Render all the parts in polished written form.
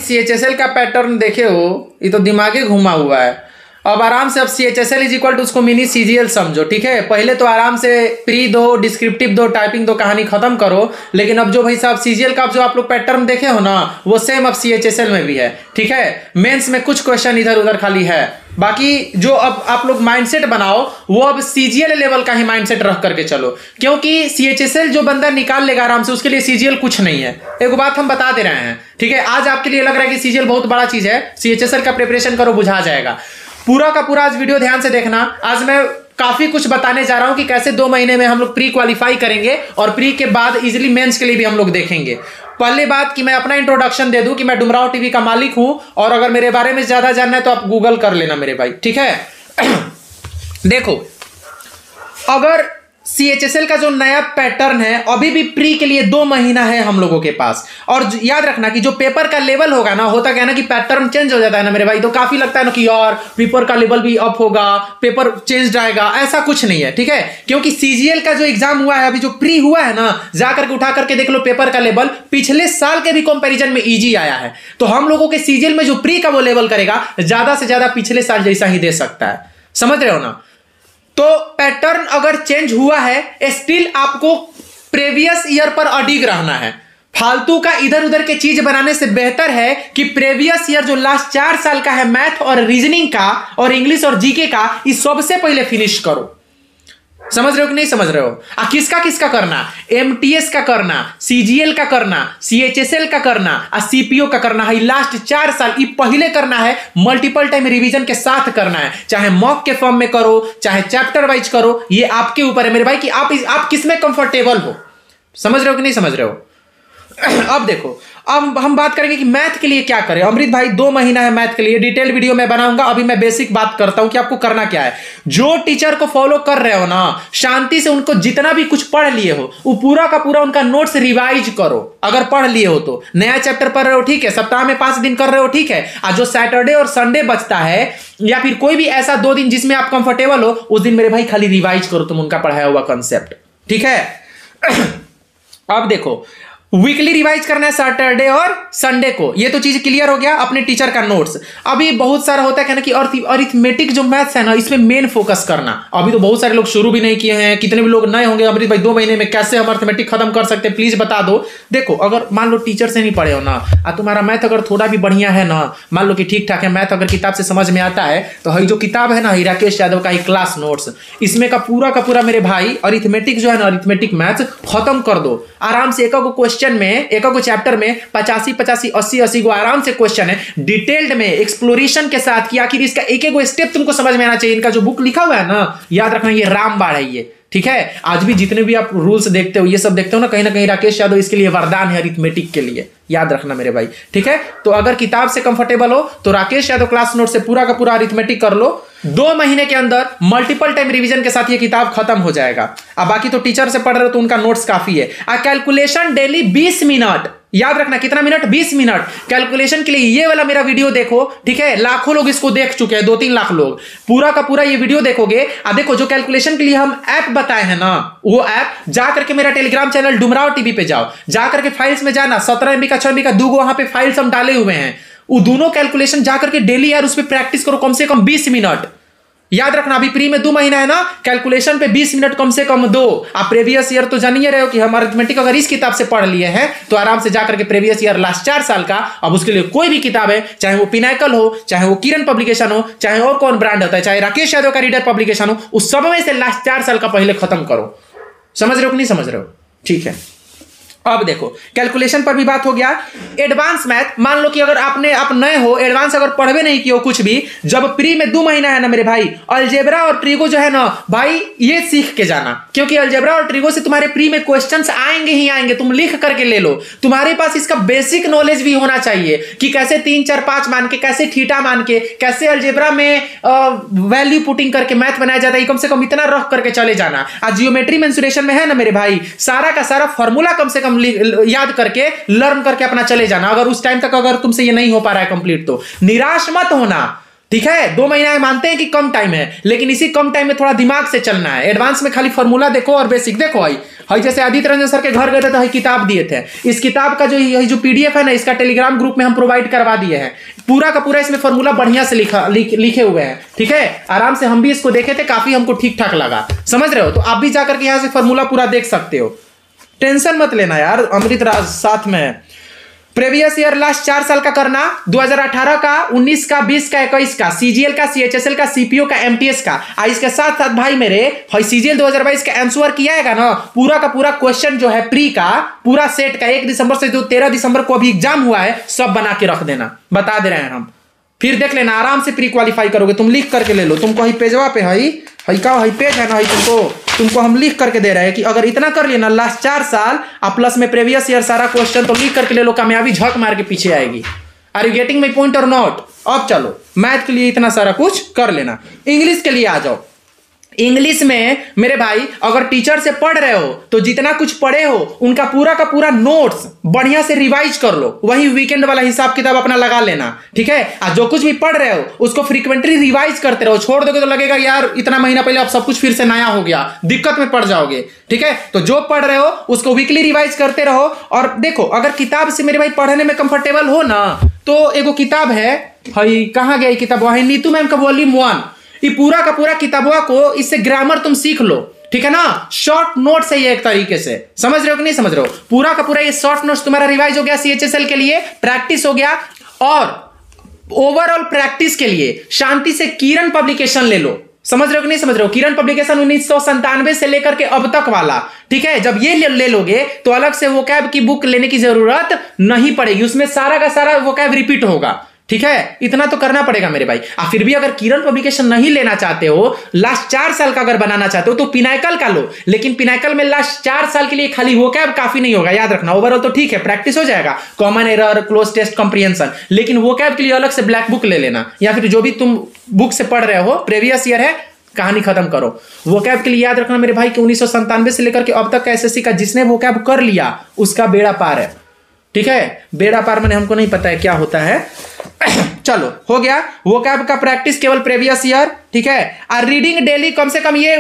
CHSL का pattern देखे हो, ये तो दिमागे घुमा हुआ है। अब आराम से अब CHSL इज इक्वल टू उसको मिनी CGL समझो, ठीक है। पहले तो आराम से प्री दो, डिस्क्रिप्टिव दो, टाइपिंग दो, कहानी खत्म करो। लेकिन अब जो भाई साहब CGL का जो आप लोग पैटर्न देखे हो ना, वो सेम अब CHSL में भी है, ठीक है। मेंस में कुछ क्वेश्चन इधर उधर खाली है, बाकी जो अब आप लोग माइंडसेट बनाओ वो अब CGL लेवल का ही माइंडसेट रख करके चलो, क्योंकि CHSL जो बंदा निकाल लेगा आराम से, उसके लिए CGL कुछ नहीं है। एक बात हम बता दे रहे हैं, ठीक है। आज आपके लिए लग रहा है कि CGL बहुत बड़ा चीज है, CHSL का प्रिपरेशन करो, बुझा जाएगा। पूरा का पूरा आज वीडियो ध्यान से देखना। आज मैं काफी कुछ बताने जा रहा हूं कि कैसे 2 महीने में हम लोग प्री क्वालिफाई करेंगे और प्री के बाद इजीली मेंस के लिए भी हम लोग देखेंगे। पहले बात कि मैं अपना इंट्रोडक्शन दे दूं कि मैं डुमराव टीवी का मालिक हूं, और अगर मेरे बारे में ज्यादा जानना है तो आप गूगल कर लेना मेरे भाई, ठीक है। देखो, अगर CHSL का जो नया पैटर्न है, अभी भी प्री के लिए 2 महीना है हम लोगों के पास। और याद रखना कि जो पेपर का लेवल होगा ना, होता क्या है ना कि पैटर्न चेंज हो जाता है ना मेरे भाई, तो काफी लगता है ना कि यार पेपर का लेवल भी अप होगा, पेपर चेंज आएगा। ऐसा कुछ नहीं है, ठीक है। क्योंकि CGL का जो एग्जाम हुआ है, अभी जो प्री हुआ है ना, जाकर के उठा करके देख लो पेपर का लेवल पिछले साल के भी कंपेरिजन में इजी आया है। तो हम लोगों के CGL में जो प्री का वो लेवल करेगा, ज्यादा से ज्यादा पिछले साल जैसा ही दे सकता है, समझ रहे हो ना। तो पैटर्न अगर चेंज हुआ है, स्टिल आपको प्रीवियस ईयर पर अडिग रहना है। फालतू का इधर उधर के चीज बनाने से बेहतर है कि प्रीवियस ईयर जो लास्ट 4 साल का है मैथ और रीजनिंग का और इंग्लिश और जीके का, इस सबसे पहले फिनिश करो। समझ रहे हो कि नहीं समझ रहे हो। किसका किसका करना, MTS का करना, CGL का करना, CHSL का करना, CPO का करना है। लास्ट 4 साल ये पहले करना है, मल्टीपल टाइम रिवीजन के साथ करना है। चाहे मॉक के फॉर्म में करो, चाहे चैप्टर वाइज करो, ये आपके ऊपर है मेरे भाई कि आप किस में कंफर्टेबल हो। समझ रहे हो कि नहीं समझ रहे हो। अब देखो, अब हम बात करेंगे कि मैथ के लिए क्या करें। अमृत भाई 2 महीना है मैथ के लिए, डिटेल वीडियो मैं बनाऊंगा। अभी मैं बेसिक बात करता हूं कि आपको करना क्या है। जो टीचर को फॉलो कर रहे हो ना, शांति से उनको जितना भी कुछ पढ़ लिए हो, वो पूरा का पूरा उनका नोट्स रिवाइज करो। अगर पढ़ लिए हो तो नया चैप्टर पढ़ रहे हो, ठीक है, सप्ताह में 5 दिन कर रहे हो, ठीक है। आज जो सैटरडे और संडे बचता है, या फिर कोई भी ऐसा 2 दिन जिसमें आप कंफर्टेबल हो, उस दिन मेरे भाई खाली रिवाइज करो तुम उनका पढ़ाया हुआ कंसेप्ट, ठीक है। अब देखो, वीकली रिवाइज करना है सैटरडे और संडे को, ये तो चीज क्लियर हो गया। अपने टीचर का नोट्स, अभी बहुत सारा होता है कि अरिथमेटिक जो मैथ्स है ना, इसमें मेन फोकस करना। अभी तो बहुत सारे लोग शुरू भी नहीं किए हैं, कितने भी लोग नए होंगे, अमृत भाई 2 महीने में कैसे हम अरिथमेटिक खत्म कर सकते हैं, प्लीज बता दो। देखो, अगर मान लो टीचर से नहीं पढ़े हो ना, और तुम्हारा मैथ अगर थोड़ा भी बढ़िया है ना, मान लो कि ठीक ठाक है मैथ, अगर किताब से समझ में आता है, तो जो किताब है ना राकेश यादव का ही क्लास नोट्स, इसमें का पूरा मेरे भाई अरिथमेटिक जो है ना, अरिथमेटिक मैथ्स खत्म कर दो आराम से। एक क्वेश्चन में, एक चैप्टर में 85 80 गो आराम से क्वेश्चन है, डिटेल्ड में एक्सप्लोरेशन के साथ कि आखिर इसका एक स्टेप तुमको समझ में आना चाहिए। इनका जो बुक लिखा हुआ है ना, याद रखना ये रामबाण है ये, ठीक है। आज भी जितने भी आप रूल्स देखते हो, ये सब देखते हो ना कहीं राकेश यादव इसके लिए वरदान है अरिथमेटिक के लिए, याद रखना मेरे भाई, ठीक है। तो अगर किताब से कंफर्टेबल हो तो राकेश यादव क्लास नोट से पूरा का पूरा अरिथमेटिक कर लो। 2 महीने के अंदर मल्टीपल टाइम रिवीजन के साथ ये किताब खत्म हो जाएगा। अब बाकी तो टीचर से पढ़ रहे हो तो उनका नोट्स काफी है। कैलकुलेशन डेली 20 मिनट, याद रखना कितना मिनट, 20 मिनट कैलकुलेशन के लिए ये वाला मेरा वीडियो देखो, ठीक है। लाखों लोग इसको देख चुके हैं, 2-3 लाख लोग। पूरा का पूरा ये वीडियो देखोगे। अब देखो, जो कैलकुलेशन के लिए हम ऐप बताए हैं ना, वो ऐप जा करके मेरा टेलीग्राम चैनल डुमराव टीवी पे जाओ, जा करके फाइल्स में जाना, 17 MB का 6 MB का 2 वहां पे फाइल्स हम डाले हुए हैं। वो दोनों कैलकुलेशन जाकर के डेली यार उस पर प्रैक्टिस करो, कम से कम 20 मिनट। याद रखना, अभी प्री में 2 महीना है ना, कैलकुलेशन पे 20 मिनट कम से कम दो। आप प्रीवियस ईयर तो जानिए रहे हो कि हम अरिथमेटिक अगर इस किताब से पढ़ लिए हैं, तो आराम से जाकर के प्रीवियस ईयर लास्ट 4 साल का, अब उसके लिए कोई भी किताब है, चाहे वो पिनाकल हो, चाहे वो किरण पब्लिकेशन हो, चाहे और कौन ब्रांड होता है, चाहे राकेश यादव का रीडर पब्लिकेशन हो, उस सब में से लास्ट 4 साल का पहले खत्म करो। समझ रहे हो कि नहीं समझ रहे हो, ठीक है। अब देखो, कैलकुलेशन पर भी बात हो गया। एडवांस मैथ, मान लो कि अगर आप नए हो, एडवांस अगर पढ़वे नहीं किए हो कुछ भी, जब प्री में 2 महीना है ना मेरे भाई, अलजेब्रा और ट्रिगो जो है ना भाई, ये सीख के जाना। क्योंकि अलजेब्रा और ट्रिगो से तुम्हारे प्री में क्वेश्चंस आएंगे ही आएंगे, तुम लिख करके ले लो। तुम्हारे पास इसका बेसिक नॉलेज भी होना चाहिए कि कैसे 3 4 5 मान के, कैसे थीटा मान के, कैसे अलजेब्रा में वैल्यू पुटिंग करके मैथ बनाया जाता है, कम से कम इतना रख करके चले जाना। आज जियोमेट्री मेंसुरेशन में है ना मेरे भाई, सारा का सारा फॉर्मूला कम से कम याद करके, लर्न करके अपना चले जाना। अगर उस टाइम तक अगर तुमसे ये नहीं हो पा रहा है कंप्लीट, तो निराश मत होना। ठीक है, 2 महीना मानते हैं कि कम टाइम है, लेकिन इसी कम टाइम में थोड़ा दिमाग से चलना है। एडवांस में खाली फॉर्मूला देखो और बेसिक देखो। हई जैसे आदित्य रंजन सर के घर गए थे तो किताब दिए थे। इस किताब का जो पीडीएफ है ना, इसका टेलीग्राम ग्रुप में हम प्रोवाइड करवा दिए हैं। पूरा का पूरा इसमें फॉर्मूला बढ़िया से लिखे हुए हैं। ठीक है, आराम से हम भी इसको देखे थे, काफी हमको ठीक ठाक लगा। समझ रहे हो? तो आप भी जाकर के यहाँ से फॉर्मूला पूरा देख सकते हो। टेंशन मत लेना यार, अमृत राज साथ में। प्रीवियस ईयर लास्ट 4 साल का करना, 2018 का, 19 का, 20 का, 21 का, सीजीएल का, सीएचएसएल का, सीपीओ का, एमटीएस का। इसके साथ साथ भाई मेरे सीजीएल 2022 का आंसर किया है ना, पूरा का पूरा क्वेश्चन जो है प्री का पूरा सेट का 1 दिसंबर से जो 13 दिसंबर को अभी एग्जाम हुआ है, सब बना के रख देना, बता दे रहे हैं हम। फिर देख लेना, आराम से प्री क्वालिफाई करोगे। तुम लिख करके ले लो, तुमको ही पेजवा पे हई पेज है ना, तुमको हम लिख करके दे रहे हैं कि अगर इतना कर लेना लास्ट 4 साल और प्लस में प्रीवियस ईयर सारा क्वेश्चन, तो लिख करके ले लो, कामयाबी झक मार के पीछे आएगी। Are you getting my point or not? अब चलो, मैथ के लिए इतना सारा कुछ कर लेना। इंग्लिश के लिए आ जाओ। इंग्लिश में मेरे भाई अगर टीचर से पढ़ रहे हो तो जितना कुछ पढ़े हो उनका पूरा का पूरा नोट्स बढ़िया से रिवाइज कर लो। वही वीकेंड वाला हिसाब किताब अपना लगा लेना। ठीक है, और जो कुछ भी पढ़ रहे हो उसको फ्रीक्वेंटली रिवाइज करते रहो। छोड़ दोगे तो लगेगा यार इतना महीना पहले अब सब कुछ फिर से नया हो गया, दिक्कत में पड़ जाओगे। ठीक है, तो जो पढ़ रहे हो उसको वीकली रिवाइज करते रहो। और देखो, अगर किताब से मेरे भाई पढ़ने में कंफर्टेबल हो ना, तो एगो किताब है, कहां गया किताब, वही नीतू मैम का वॉल्यूम 1। ये पूरा का पूरा किताबवा को, इससे ग्रामर तुम सीख लो। ठीक है ना, शॉर्ट नोट्स है ये एक तरीके से। समझ रहे हो कि नहीं समझ रहे हो? पूरा का पूरा ये शॉर्ट नोट्स तुम्हारा रिवाइज हो गया, सीएचएसएल के लिए प्रैक्टिस हो गया। और ओवरऑल प्रैक्टिस के लिए शांति से किरण पब्लिकेशन ले लो। समझ रहे हो कि नहीं समझ रहे हो? किरण पब्लिकेशन 1997 से लेकर के अब तक वाला। ठीक है, जब ये ले लोगे तो अलग से वोकैब की बुक लेने की जरूरत नहीं पड़ेगी, उसमें सारा का सारा वोकैब रिपीट होगा। ठीक है, इतना तो करना पड़ेगा मेरे भाई। फिर भी अगर किरण पब्लिकेशन नहीं लेना चाहते हो, लास्ट 4 साल का अगर बनाना चाहते हो, तो पिनाकल का लो। लेकिन पिनाकल में लास्ट 4 साल के लिए खाली वोकैब काफी नहीं होगा, याद रखना। ओवरऑल तो ठीक है, प्रैक्टिस हो जाएगा, common error, close test, comprehension, लेकिन वोकैब के लिए अलग से ब्लैक बुक ले लेना, या फिर जो भी तुम बुक से पढ़ रहे हो, प्रीवियस ईयर है, कहानी खत्म करो। वोकैब के लिए याद रखना मेरे भाई कि 1997 से लेकर के अब तक का एसएससी का जिसने वोकैब कर लिया उसका बेड़ा पार है। ठीक है, बेड़ा पार मैंने हमको नहीं पता है क्या होता है। चलो, हो गया वोकैब का प्रैक्टिस केवल प्रीवियस ईयर। ठीक है, और रीडिंग डेली कम से कम ये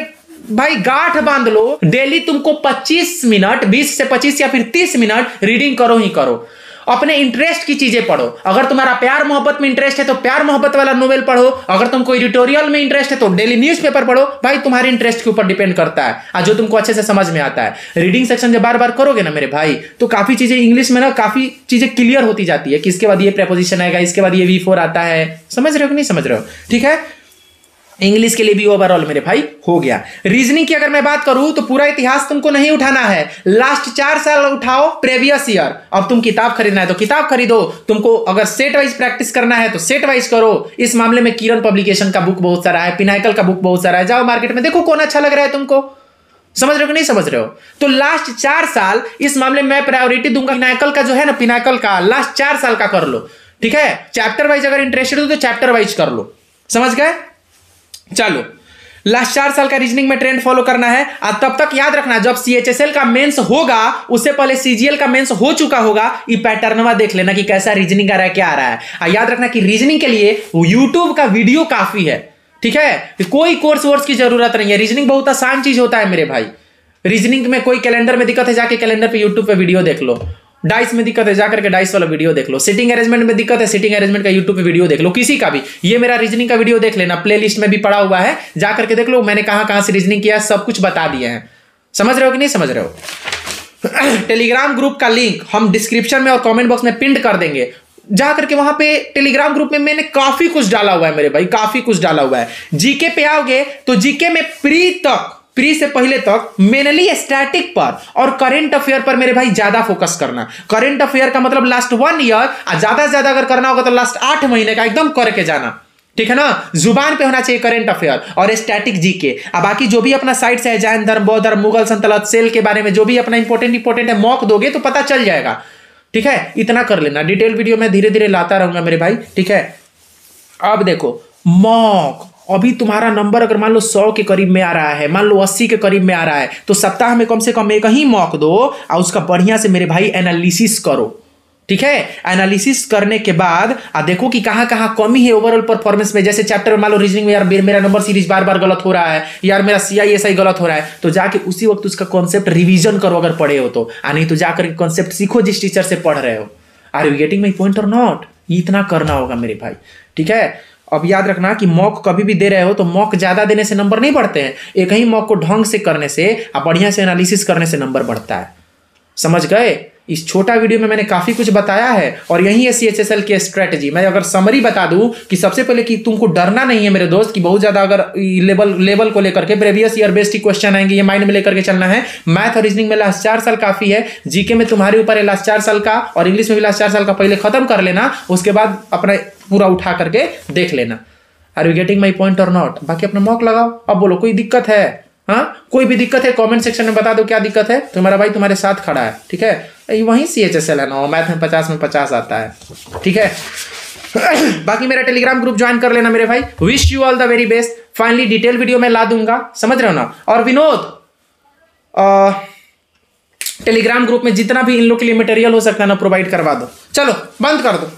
भाई गांठ बांध लो, डेली तुमको 25 मिनट, 20 से 25 या फिर 30 मिनट रीडिंग करो ही करो। अपने इंटरेस्ट की चीजें पढ़ो। अगर तुम्हारा प्यार मोहब्बत में इंटरेस्ट है तो प्यार मोहब्बत वाला नोवेल पढ़ो। अगर तुमको एडिटोरियल में इंटरेस्ट है तो डेली न्यूज़पेपर पढ़ो। भाई तुम्हारे इंटरेस्ट के ऊपर डिपेंड करता है, और जो तुमको अच्छे से समझ में आता है। रीडिंग सेक्शन जब बार बार करोगे ना मेरे भाई, तो काफी चीजें इंग्लिश में ना, काफी चीजें क्लियर होती जाती है कि इसके बाद ये प्रेपोजिशन आएगा, इसके बाद ये V4 आता है। समझ रहे हो कि नहीं समझ रहे हो? ठीक है, इंग्लिश के लिए भी ओवरऑल मेरे भाई हो गया। रीजनिंग की अगर मैं बात करूं तो पूरा इतिहास तुमको नहीं उठाना है, लास्ट 4 साल उठाओ, प्रीवियस ईयर। अब तुम किताब खरीदना है तो किताब खरीदो, तुमको अगर सेट वाइज प्रैक्टिस करना है तो सेट वाइज करो। इस मामले में किरण पब्लिकेशन का बुक बहुत सारा है, पिनाकल का बुक बहुत सारा है। जाओ मार्केट में देखो कौन अच्छा लग रहा है तुमको। समझ रहे हो कि नहीं समझ रहे हो? तो लास्ट 4 साल इस मामले में मैं प्रायोरिटी दूंगा। पिनाकल का जो है ना, पिनाकल का लास्ट 4 साल का कर लो। ठीक है, चैप्टर वाइज अगर इंटरेस्टेड हो तो चैप्टर वाइज कर लो। समझ गए? चलो, लास्ट 4 साल का रीजनिंग में ट्रेंड फॉलो करना है। और तब तक याद रखना, जब सीएचएसएल का मेंस होगा उससे पहले सीजीएल का मेंस हो चुका होगा। ये पैटर्नवा देख लेना कि कैसा रीजनिंग आ रहा है, क्या आ रहा है। और याद रखना कि रीजनिंग के लिए यूट्यूब का वीडियो काफी है। ठीक है, कोई कोर्स वोर्स की जरूरत नहीं है। रीजनिंग बहुत आसान चीज होता है मेरे भाई। रीजनिंग में कोई कैलेंडर में दिक्कत है, जाके कैलेंडर पे यूट्यूब पे वीडियो देख लो। डाइस में दिक्कत है, जाकर के डाइस वाला वीडियो देख लो। सिटिंग अरेंजमेंट में दिक्कत है, सिटिंग अरेंजमेंट का यूट्यूब पे वीडियो देख लो, किसी का भी। ये मेरा रीजनिंग का वीडियो देख लेना, प्लेलिस्ट में भी पड़ा हुआ है, जाकर के देख लो। मैंने कहां कहां से रीजनिंग किया सब कुछ बता दिए हैं। समझ रहे हो कि नहीं समझ रहे हो? टेलीग्राम ग्रुप का लिंक हम डिस्क्रिप्शन में और कमेंट बॉक्स में पिन कर देंगे। जा करके वहां पे टेलीग्राम ग्रुप में मैंने काफी कुछ डाला हुआ है मेरे भाई, काफी कुछ डाला हुआ है। जीके पे आओगे तो जीके में प्री से पहले तक मेनली स्टैटिक पर और करंट अफेयर पर मेरे भाई ज्यादा फोकस करना। करंट अफेयर का मतलब लास्ट 1 ईयर, और ज्यादा से ज्यादा अगर करना होगा तो लास्ट 8 महीने का एकदम करके जाना। ठीक है ना, जुबान पे होना चाहिए करंट अफेयर और स्टैटिक जीके। अब बाकी जो भी अपना साइड से है, जैन धर्म, बौद्ध धर्म, मुगल सल्तनत, सेल के बारे में जो भी अपना इंपॉर्टेंट है, मॉक दोगे तो पता चल जाएगा। ठीक है, इतना कर लेना। डिटेल वीडियो में धीरे धीरे लाता रहूंगा मेरे भाई। ठीक है, अब देखो मॉक, अभी तुम्हारा नंबर अगर मान लो 100 के करीब में आ रहा है, मान लो 80 के करीब में आ रहा है, तो सप्ताह में कम से कम एक ही मॉक दो और उसका बढ़िया से मेरे भाई एनालिसिस करो। ठीक है। एनालिसिस करने के बाद देखो कि कहां कहां कमी है ओवरऑल परफॉर्मेंस में। जैसे चैप्टर में मान लो रीजनिंग में यार मेरा नंबर सीरीज बार बार गलत हो रहा है, यार मेरा CISI गलत हो रहा है, तो जाके उसी वक्त उसका कॉन्सेप्ट रिवीजन करो अगर पढ़े हो तो, नहीं तो जाकर कॉन्सेप्ट सीखो जिस टीचर से पढ़ रहे हो। Are you getting my point or not? इतना करना होगा मेरे भाई, ठीक है। अब याद रखना कि मॉक कभी भी दे रहे हो तो मॉक ज्यादा देने से नंबर नहीं बढ़ते हैं, एक ही मॉक को ढंग से करने से, बढ़िया से एनालिसिस करने से नंबर बढ़ता है। समझ गए? इस छोटा वीडियो में मैंने काफी कुछ बताया है और यही है CHSL की स्ट्रेटजी। मैं अगर समरी बता दूं कि सबसे पहले कि तुमको डरना नहीं है मेरे दोस्त कि बहुत ज्यादा अगर लेवल को लेकर के प्रीवियस ईयर बेस्ड ही क्वेश्चन आएंगे, ये माइंड में लेकर के चलना है। मैथ और रीजनिंग में लास्ट 4 साल काफी है, जीके में तुम्हारे ऊपर है लास्ट 4 साल का, और इंग्लिश में भी लास्ट 4 साल का पहले खत्म कर लेना, उसके बाद अपना पूरा उठा करके देख लेना। Are you getting my point or not? बाकी अपना मॉक लगाओ। अब बोलो कोई दिक्कत है? हाँ, कोई भी दिक्कत है कमेंट सेक्शन में बता दो क्या दिक्कत है, तुम्हारा भाई तुम्हारे साथ खड़ा है, ठीक है। वही CHSL है ना, मैथ में 50 में 50 आता है, ठीक है। बाकी मेरा टेलीग्राम ग्रुप ज्वाइन कर लेना मेरे भाई। Wish you all the very best. Finally detail video मैं ला दूंगा, समझ रहे हो ना। और विनोद, टेलीग्राम ग्रुप में जितना भी इन लोग के लिए मटेरियल हो सकता है ना, प्रोवाइड करवा दो। चलो बंद कर दो।